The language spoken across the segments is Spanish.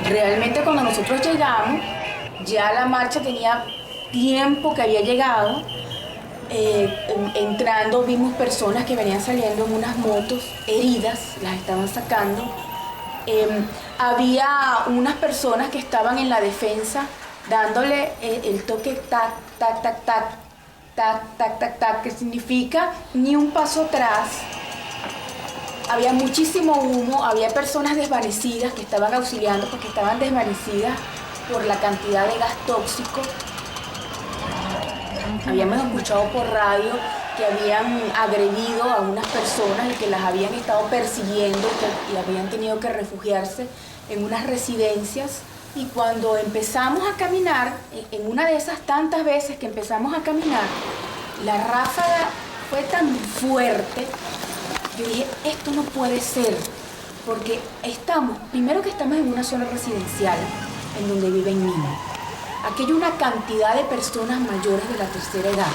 Realmente cuando nosotros llegamos, ya la marcha tenía tiempo que había llegado. Entrando vimos personas que venían saliendo en unas motos heridas, las estaban sacando. Había unas personas que estaban en la defensa dándole el toque tac, tac, tac, tac, tac, tac, tac, tac, que significa ni un paso atrás. Había muchísimo humo, había personas desvanecidas que estaban auxiliando porque estaban desvanecidas por la cantidad de gas tóxico. Habíamos escuchado por radio que habían agredido a unas personas y que las habían estado persiguiendo y habían tenido que refugiarse en unas residencias. Y cuando empezamos a caminar, en una de esas tantas veces que empezamos a caminar, la ráfaga fue tan fuerte. Yo dije, esto no puede ser, porque primero que estamos en una zona residencial en donde viven niños. Aquí hay una cantidad de personas mayores de la tercera edad.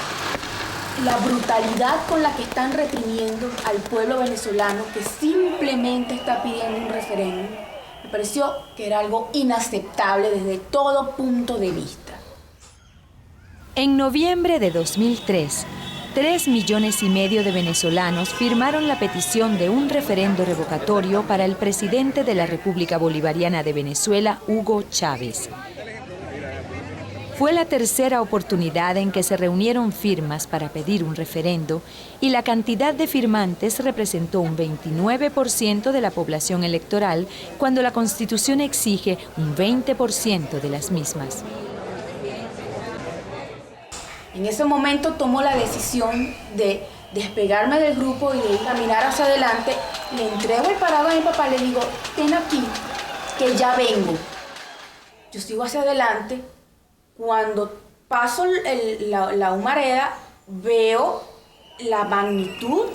La brutalidad con la que están reprimiendo al pueblo venezolano que simplemente está pidiendo un referéndum, me pareció que era algo inaceptable desde todo punto de vista. En noviembre de 2003, 3,5 millones de venezolanos firmaron la petición de un referendo revocatorio para el presidente de la República Bolivariana de Venezuela, Hugo Chávez. Fue la tercera oportunidad en que se reunieron firmas para pedir un referendo y la cantidad de firmantes representó un 29% de la población electoral cuando la Constitución exige un 20% de las mismas. En ese momento tomo la decisión de despegarme del grupo y de caminar hacia adelante. Le entrego el paraguas a mi papá, le digo, ten aquí, que ya vengo. Yo sigo hacia adelante. Cuando paso la humareda, veo la magnitud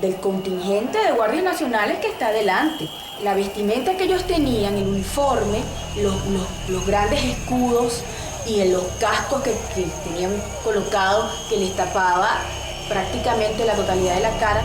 del contingente de guardias nacionales que está adelante. La vestimenta que ellos tenían, el uniforme, los grandes escudos y los cascos que tenían colocados que les tapaba prácticamente la totalidad de la cara.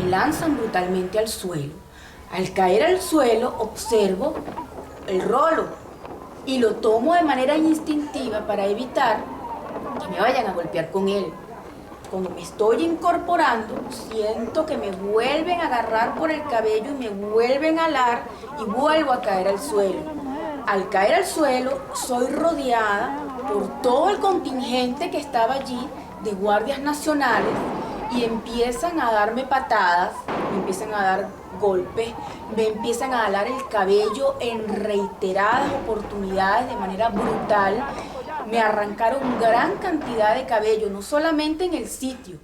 Lanzan brutalmente al suelo. Al caer al suelo, observo el rolo y lo tomo de manera instintiva para evitar que me vayan a golpear con él. Cuando me estoy incorporando, siento que me vuelven a agarrar por el cabello y me vuelven a alar y vuelvo a caer al suelo. Al caer al suelo, soy rodeada por todo el contingente que estaba allí de guardias nacionales y empiezan a darme patadas, me empiezan a dar golpes, me empiezan a alar el cabello en reiteradas oportunidades de manera brutal. Me arrancaron gran cantidad de cabello, no solamente en el sitio.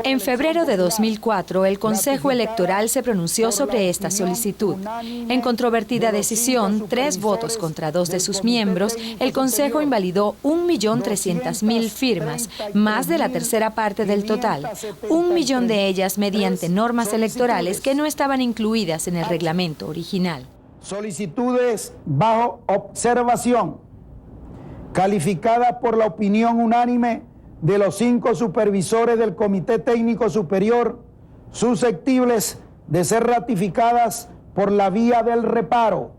En febrero de 2004, el Consejo Electoral se pronunció sobre esta solicitud. En controvertida decisión, 3 votos contra 2 de sus miembros, el Consejo invalidó 1.300.000 firmas, más de la tercera parte del total, 1 millón de ellas mediante normas electorales que no estaban incluidas en el reglamento original. Solicitudes bajo observación, calificadas por la opinión unánime de los 5 supervisores del Comité Técnico Superior, susceptibles de ser ratificadas por la vía del reparo,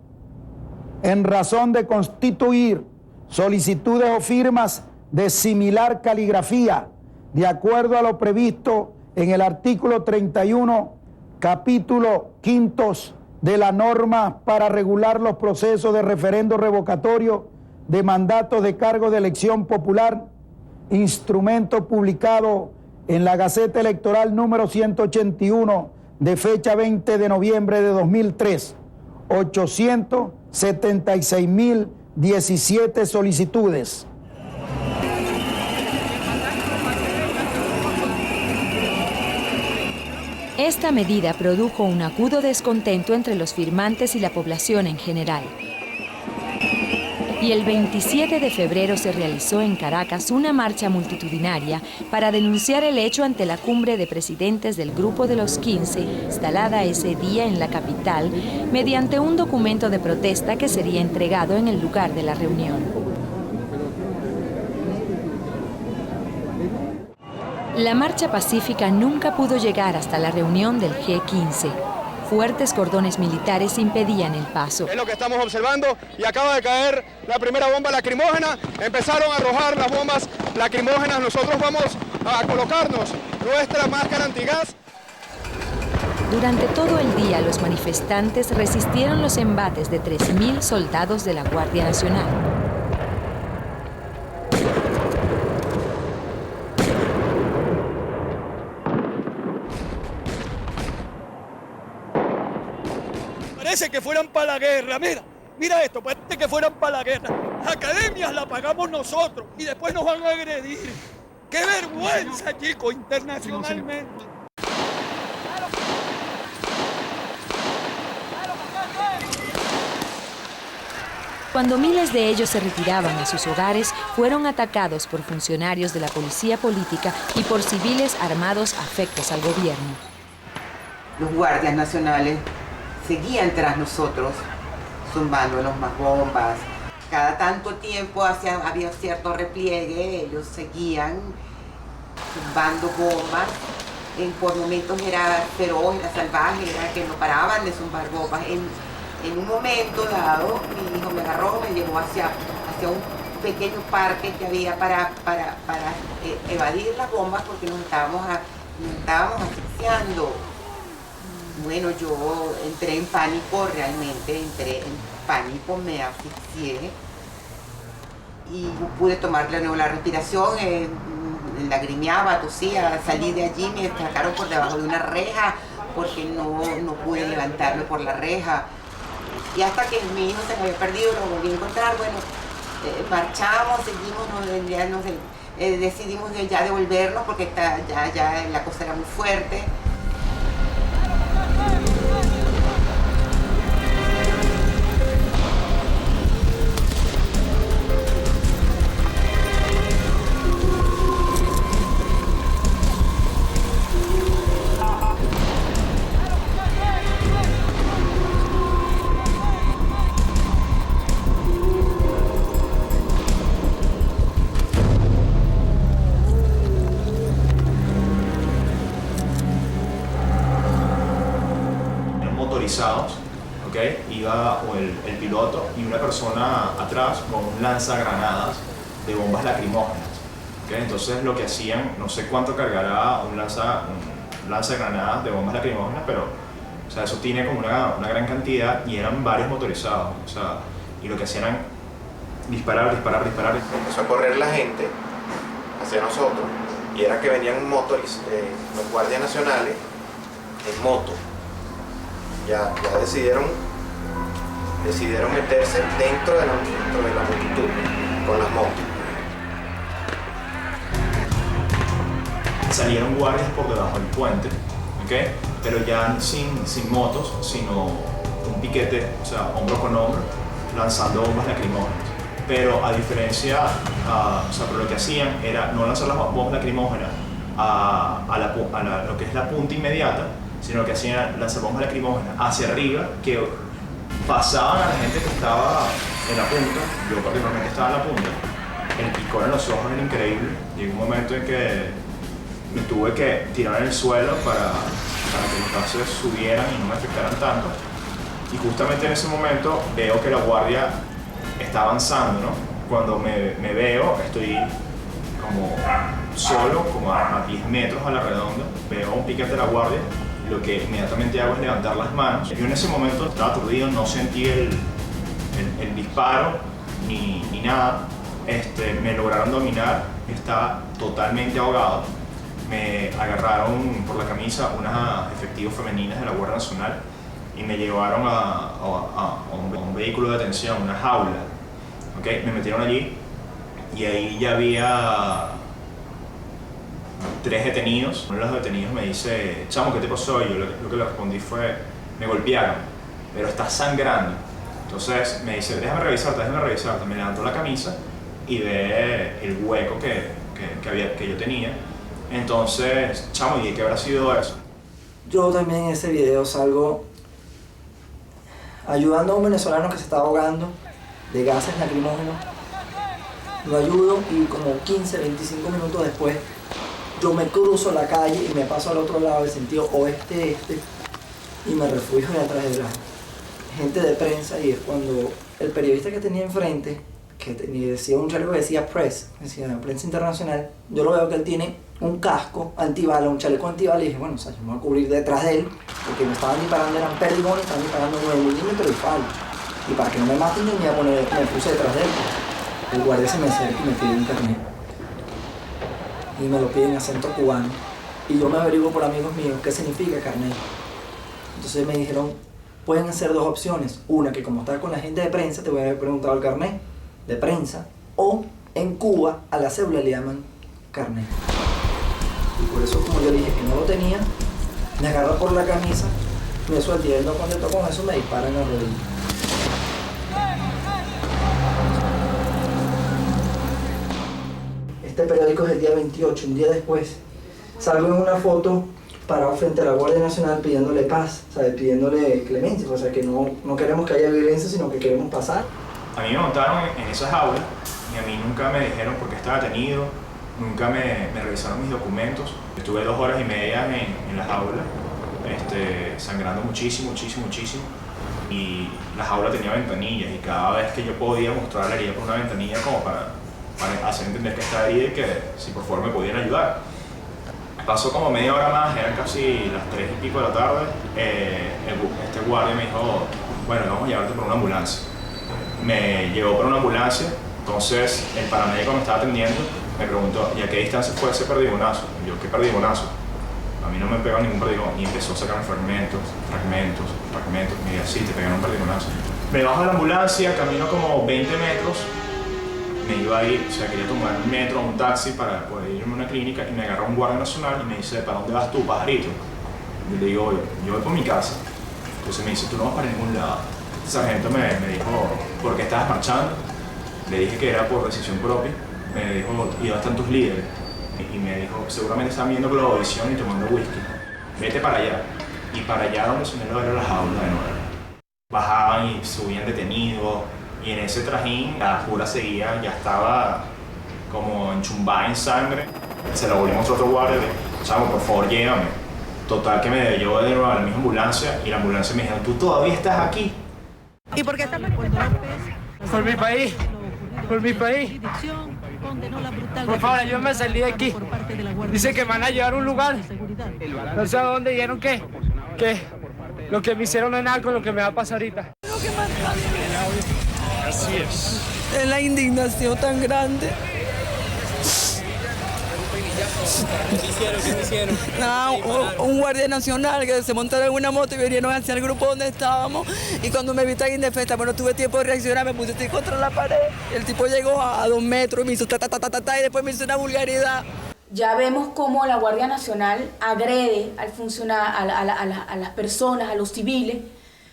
en razón de constituir solicitudes o firmas de similar caligrafía, de acuerdo a lo previsto en el artículo 31, capítulo 5 de la norma para regular los procesos de referendo revocatorio de mandatos de cargo de elección popular, instrumento publicado en la Gaceta Electoral número 181 de fecha 20 de noviembre de 2003, 17 solicitudes. Esta medida produjo un agudo descontento entre los firmantes y la población en general. Y el 27 de febrero se realizó en Caracas una marcha multitudinaria para denunciar el hecho ante la cumbre de presidentes del Grupo de los 15, instalada ese día en la capital, mediante un documento de protesta que sería entregado en el lugar de la reunión. La marcha pacífica nunca pudo llegar hasta la reunión del G15. Fuertes cordones militares impedían el paso. Es lo que estamos observando y acaba de caer la primera bomba lacrimógena. Empezaron a arrojar las bombas lacrimógenas. Nosotros vamos a colocarnos nuestra máscara antigás. Durante todo el día, los manifestantes resistieron los embates de 3.000 soldados de la Guardia Nacional. Parece que fueran para la guerra, mira esto, parece que fueran para la guerra. Las academias la pagamos nosotros y después nos van a agredir. ¡Qué vergüenza, chicos, internacionalmente! Cuando miles de ellos se retiraban a sus hogares, fueron atacados por funcionarios de la policía política y por civiles armados afectos al gobierno. Los guardias nacionales seguían tras nosotros, zumbándonos más bombas. Cada tanto tiempo había cierto repliegue, ellos seguían zumbando bombas. Por momentos era feroz, era salvaje, era que no paraban de zumbar bombas. En un momento dado, mi hijo me agarró, me llevó hacia un pequeño parque que había para evadir las bombas porque nos estábamos asfixiando. Bueno, yo entré en pánico, realmente entré en pánico, me asfixié y pude tomar de nuevo la respiración, lagrimeaba, tosía, salí de allí, me sacaron por debajo de una reja porque no pude levantarme por la reja. Y hasta que mi hijo se me había perdido, lo volví a encontrar, bueno, marchamos, seguimos, decidimos ya devolvernos porque ya la cosa era muy fuerte. ¿Okay? Iba el piloto y una persona atrás con un lanzagranadas de bombas lacrimógenas. ¿Okay? Entonces lo que hacían, no sé cuánto cargará un lanzagranadas de bombas lacrimógenas, pero o sea, eso tiene como una gran cantidad y eran varios motorizados. O sea, y lo que hacían era disparar. Empezó a correr la gente hacia nosotros y era que venían los guardias nacionales en moto. Ya decidieron meterse dentro de la multitud con las motos. Salieron guardias por debajo del puente, ¿okay? Pero ya sin motos, sino un piquete, o sea, hombro con hombro, lanzando bombas lacrimógenas. Pero a diferencia, o sea, pero lo que hacían era no lanzar las bombas lacrimógenas a lo que es la punta inmediata, sino que hacían lanzar bombas lacrimógenas hacia arriba que pasaban a la gente que estaba en la punta. Yo particularmente estaba en la punta. El picor en los ojos era increíble. Llegó un momento en que me tuve que tirar en el suelo para que los gases subieran y no me afectaran tanto. Y justamente en ese momento veo que la guardia está avanzando, ¿no? Cuando me veo, estoy como solo, como a 10 metros a la redonda, veo un piquete de la guardia. Lo que inmediatamente hago es levantar las manos. Yo en ese momento estaba aturdido, no sentí el disparo ni nada. Me lograron dominar, estaba totalmente ahogado. Me agarraron por la camisa unas efectivos femeninas de la Guardia Nacional y me llevaron a un vehículo de atención, una jaula. ¿okay? Me metieron allí y ahí ya había 3 detenidos. Uno de los detenidos me dice, chamo, ¿qué te pasó? Y yo lo que le respondí fue, me golpearon, pero estás sangrando. Entonces me dice, déjame revisarte. Me levantó la camisa y ve el hueco que yo tenía. Entonces, chamo, ¿y qué habrá sido eso? Yo también en ese video salgo ayudando a un venezolano que se está ahogando de gases lacrimógenos. Lo ayudo y como 15, 25 minutos después yo me cruzo la calle y me paso al otro lado del sentido oeste-este y me refugio detrás de la gente de prensa, y es cuando el periodista que tenía enfrente, que decía un chaleco que decía Press, decía Prensa Internacional, yo lo veo que él tiene un casco antibala, un chaleco antibala, y dije, bueno, o sea, yo me voy a cubrir detrás de él, porque me estaban disparando, eran perdigones, estaban disparando 9 milímetros y falo. Y para que no me maten, me puse detrás de él. El guardia se me acerca y me pide un carnet. Y me lo pide en acento cubano. Y yo me averiguo por amigos míos qué significa carnet. Entonces me dijeron, pueden hacer 2 opciones. Una, que como estás con la gente de prensa, te voy a haber preguntado el carnet de prensa. O en Cuba, a la cédula le llaman carnet. Y por eso, como yo dije que no lo tenía, me agarra por la camisa, me suelta y él no contento con eso, me dispara en la rodilla. Este periódico es del día 28, un día después. Salgo en una foto parado frente a la Guardia Nacional pidiéndole paz, ¿sabes? Pidiéndole clemencia, o sea que no queremos que haya violencia, sino que queremos pasar. A mí me montaron en esa jaula y a mí nunca me dijeron por qué estaba detenido, nunca me revisaron mis documentos. Estuve 2 horas y media en la jaula, sangrando muchísimo. Y la jaula tenía ventanillas y cada vez que yo podía mostrar la herida por una ventanilla como para hacer entender que estaba herida y que si por favor me podían ayudar. Pasó como media hora más, eran casi las 3 y pico de la tarde. Este guardia me dijo, bueno, vamos a llevarte por una ambulancia. Me llevó por una ambulancia, entonces el paramédico me estaba atendiendo, me preguntó, ¿y a qué distancia fue ese perdigonazo? Y yo, ¿qué perdigonazo? A mí no me pegó ningún perdigón, y empezó a sacar fragmentos, me dijo, sí, te pegaron un perdigonazo. Me bajo de la ambulancia, camino como 20 metros, me iba a ir, o sea, quería tomar un metro, un taxi para poder irme a una clínica, y me agarra un guardia nacional y me dice, ¿para dónde vas tú, pajarito? Yo le digo, yo voy por mi casa. Entonces me dice, tú no vas para ningún lado. El sargento me dijo, ¿por qué estabas marchando? Le dije que era por decisión propia. Me dijo, ¿y dónde están tus líderes? Y me dijo, seguramente están viendo Globovisión y tomando whisky. Vete para allá. Y para allá donde sonero era la jaula de nuevo. Bajaban y subían detenidos. Y en ese trajín la jura seguía, ya estaba como enchumbada en sangre. Se lo volvimos a otro guardia, chamo, por favor, llévame. Total que me llevó de nuevo a la misma ambulancia y la ambulancia me dijo, ¿tú todavía estás aquí? ¿Y por qué estás manifestando? Por mi país, por mi país. Por favor, yo me salí de aquí. Dice que me van a llevar a un lugar. No sé a dónde, dijeron que lo que me hicieron no es nada con lo que me va a pasar ahorita. Así es. Es la indignación tan grande. ¿Qué te hicieron? Un guardia nacional que se montaron en una moto y vinieron hacia el grupo donde estábamos, y cuando me vi tan indefensa, no tuve tiempo de reaccionar, me puse así contra la pared. El tipo llegó a 2 metros y me hizo ta y después me hizo una vulgaridad. Ya vemos cómo la Guardia Nacional agrede al a las personas, a los civiles.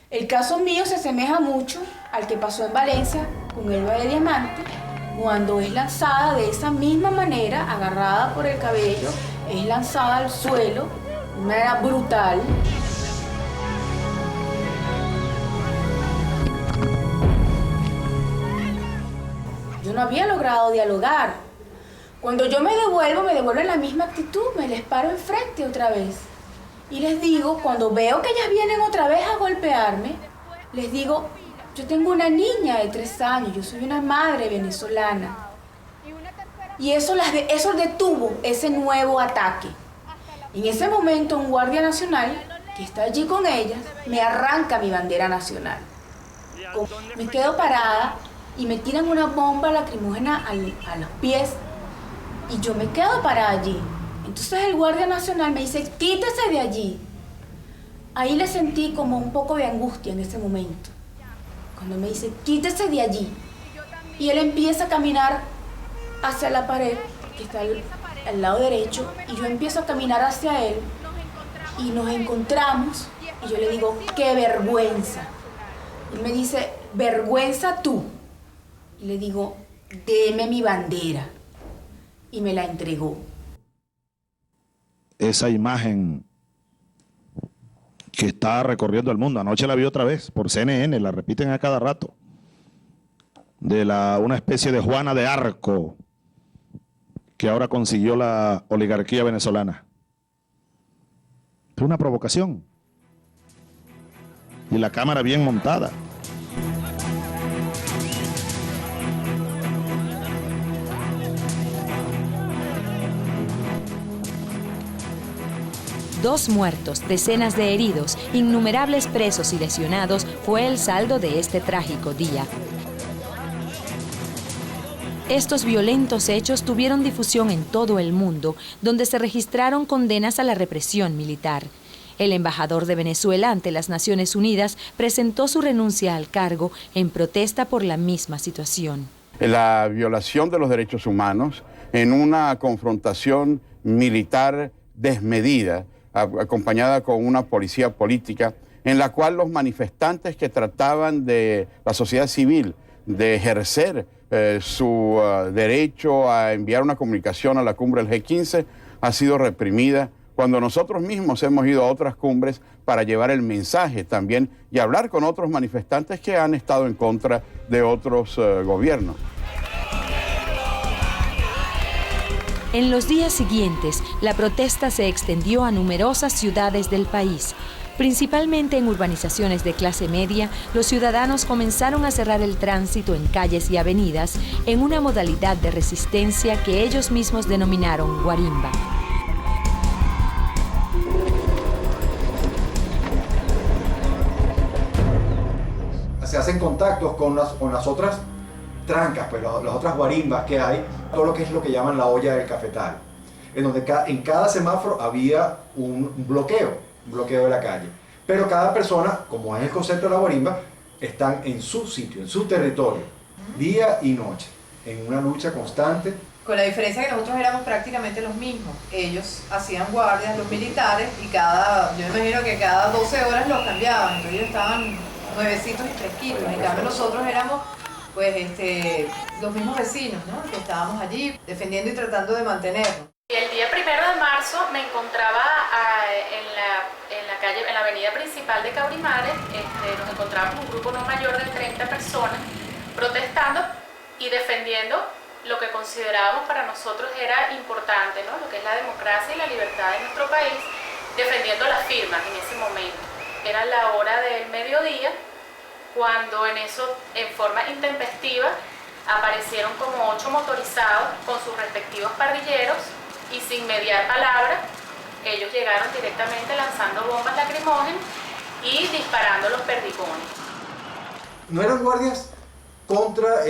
El caso mío se asemeja mucho al que pasó en Valencia con Elba de Diamante, cuando es lanzada de esa misma manera, agarrada por el cabello, es lanzada al suelo de una manera brutal. Yo no había logrado dialogar. Cuando yo me devuelvo en la misma actitud, me les paro enfrente otra vez. Y les digo, cuando veo que ellas vienen otra vez a golpearme, les digo, yo tengo una niña de 3 años, yo soy una madre venezolana. Y eso detuvo ese nuevo ataque. En ese momento, un guardia nacional que está allí con ellas me arranca mi bandera nacional. Me quedo parada y me tiran una bomba lacrimógena a los pies y yo me quedo parada allí. Entonces el guardia nacional me dice, quítese de allí. Ahí le sentí como un poco de angustia en ese momento. Cuando me dice, quítese de allí. Y él empieza a caminar hacia la pared, que está al lado derecho, y yo empiezo a caminar hacia él, y nos encontramos, y yo le digo, ¡qué vergüenza! Él me dice, vergüenza tú. Y le digo, deme mi bandera. Y me la entregó. Esa imagen que está recorriendo el mundo, anoche la vi otra vez por CNN, la repiten a cada rato, de una especie de Juana de Arco que ahora consiguió la oligarquía venezolana. Es una provocación. Y la cámara bien montada. Dos muertos, decenas de heridos, innumerables presos y lesionados fue el saldo de este trágico día. Estos violentos hechos tuvieron difusión en todo el mundo, donde se registraron condenas a la represión militar. El embajador de Venezuela ante las Naciones Unidas presentó su renuncia al cargo en protesta por la misma situación. La violación de los derechos humanos en una confrontación militar desmedida, acompañada con una policía política, en la cual los manifestantes que trataban de la sociedad civil de ejercer su derecho a enviar una comunicación a la cumbre del G15 ha sido reprimida, cuando nosotros mismos hemos ido a otras cumbres para llevar el mensaje también y hablar con otros manifestantes que han estado en contra de otros gobiernos. En los días siguientes, la protesta se extendió a numerosas ciudades del país. Principalmente en urbanizaciones de clase media, los ciudadanos comenzaron a cerrar el tránsito en calles y avenidas en una modalidad de resistencia que ellos mismos denominaron guarimba. Se hacen contactos con las otras trancas, pues las otras guarimbas que hay, todo lo que es lo que llaman la olla del cafetal, en donde en cada semáforo había un bloqueo de la calle. Pero cada persona, como es el concepto de la guarimba, están en su sitio, en su territorio, día y noche, en una lucha constante. Con la diferencia que nosotros éramos prácticamente los mismos. Ellos hacían guardias, los militares, y yo me imagino que cada 12 horas los cambiaban, entonces ellos estaban nuevecitos y fresquitos. En cambio nosotros éramos pues los mismos vecinos, ¿no? Que estábamos allí defendiendo y tratando de mantenernos. El día 1 de marzo me encontraba en la avenida principal de Caurimares. Nos encontrábamos un grupo no mayor de 30 personas protestando y defendiendo lo que considerábamos para nosotros era importante, ¿no? Lo que es la democracia y la libertad de nuestro país, defendiendo las firmas en ese momento. Era la hora del mediodía, cuando en forma intempestiva, aparecieron como 8 motorizados con sus respectivos parrilleros y sin mediar palabra, ellos llegaron directamente lanzando bombas lacrimógenas y disparando los perdigones. No eran guardias contra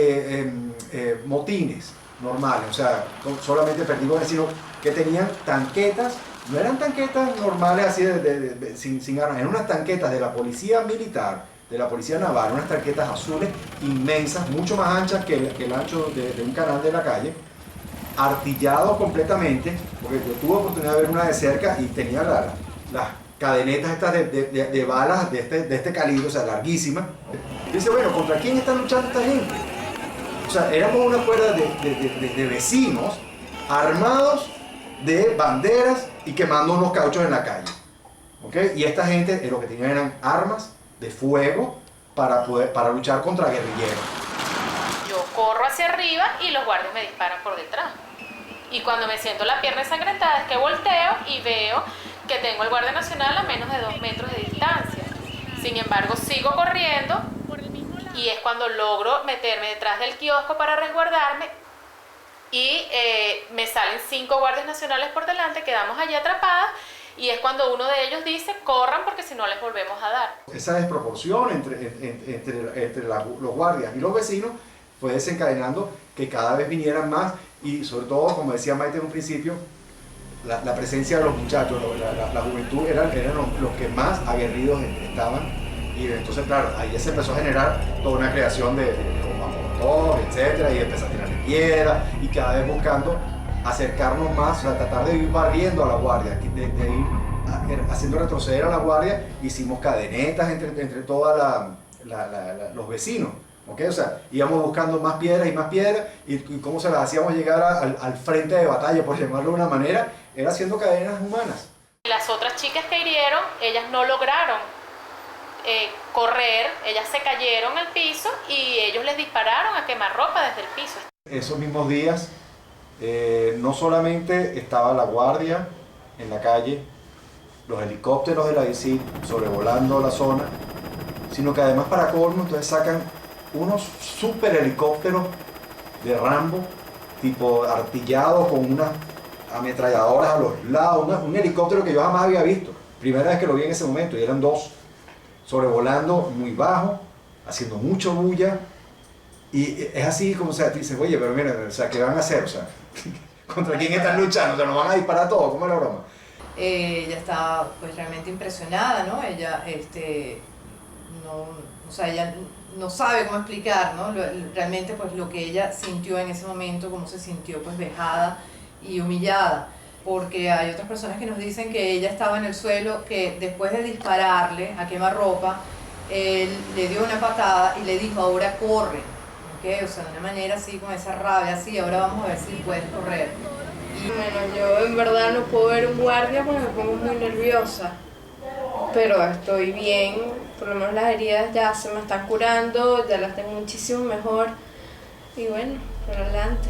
motines normales, o sea, solamente perdigones, sino que tenían tanquetas. No eran tanquetas normales así sin armas, eran unas tanquetas de la policía militar, de la policía naval, unas tanquetas azules inmensas, mucho más anchas que el ancho de un canal de la calle, artillados completamente, porque yo tuve oportunidad de ver una de cerca y tenía las cadenetas estas de balas de este calibre, o sea, larguísimas. Y dice, bueno, ¿contra quién está luchando esta gente? O sea, éramos una cuerda de vecinos armados de banderas y quemando unos cauchos en la calle. ¿Okay? Y esta gente lo que tenían eran armas de fuego para luchar contra guerrilleros. Yo corro hacia arriba y los guardias me disparan por detrás. Y cuando me siento la pierna ensangrentada es que volteo y veo que tengo el Guardia Nacional a menos de 2 metros de distancia. Sin embargo, sigo corriendo y es cuando logro meterme detrás del kiosco para resguardarme y me salen 5 guardias nacionales por delante, quedamos allí atrapadas y es cuando uno de ellos dice, corran porque si no les volvemos a dar. Esa desproporción entre los guardias y los vecinos fue desencadenando que cada vez vinieran más y sobre todo, como decía Maite en un principio, la presencia de los muchachos, la juventud eran los que más aguerridos estaban y entonces claro, ahí se empezó a generar toda una creación reloj, etcétera, y empezó a tirarle piedras y cada vez buscando acercarnos más, o sea, tratar de ir barriendo a la guardia, de ir haciendo retroceder a la guardia. Hicimos cadenetas entre todos los vecinos, ¿okay? O sea, íbamos buscando más piedras y cómo se las hacíamos llegar al frente de batalla, por llamarlo de una manera, era haciendo cadenas humanas. Las otras chicas que hirieron, ellas no lograron correr, ellas se cayeron al piso y ellos les dispararon a quemarropa desde el piso. Esos mismos días, no solamente estaba la guardia en la calle, los helicópteros de la DICIT sobrevolando la zona, sino que además, para colmo, entonces sacan unos super helicópteros de Rambo, tipo artillados con unas ametralladoras a los lados, un helicóptero que yo jamás había visto. Primera vez que lo vi en ese momento, y eran dos, sobrevolando muy bajo, haciendo mucho bulla, y es así como, o sea, te dices, oye, pero mira, o sea, ¿qué van a hacer? O sea, ¿contra quién están luchando? O sea, ¿nos van a disparar todos? ¿Cómo es la broma? Ella estaba pues realmente impresionada, ¿no? Ella, o sea, ella no sabe cómo explicar, ¿no? Realmente pues lo que ella sintió en ese momento, cómo se sintió pues vejada y humillada, porque hay otras personas que nos dicen que ella estaba en el suelo, que después de dispararle a quemarropa, él le dio una patada y le dijo, ahora corre, ¿okay? O sea, de una manera así, con esa rabia, así, ahora vamos a ver si puedes correr. Y bueno, yo en verdad no puedo ver un guardia porque me pongo muy nerviosa, pero estoy bien, por lo menos las heridas ya se me están curando, ya las tengo muchísimo mejor, y bueno, por adelante.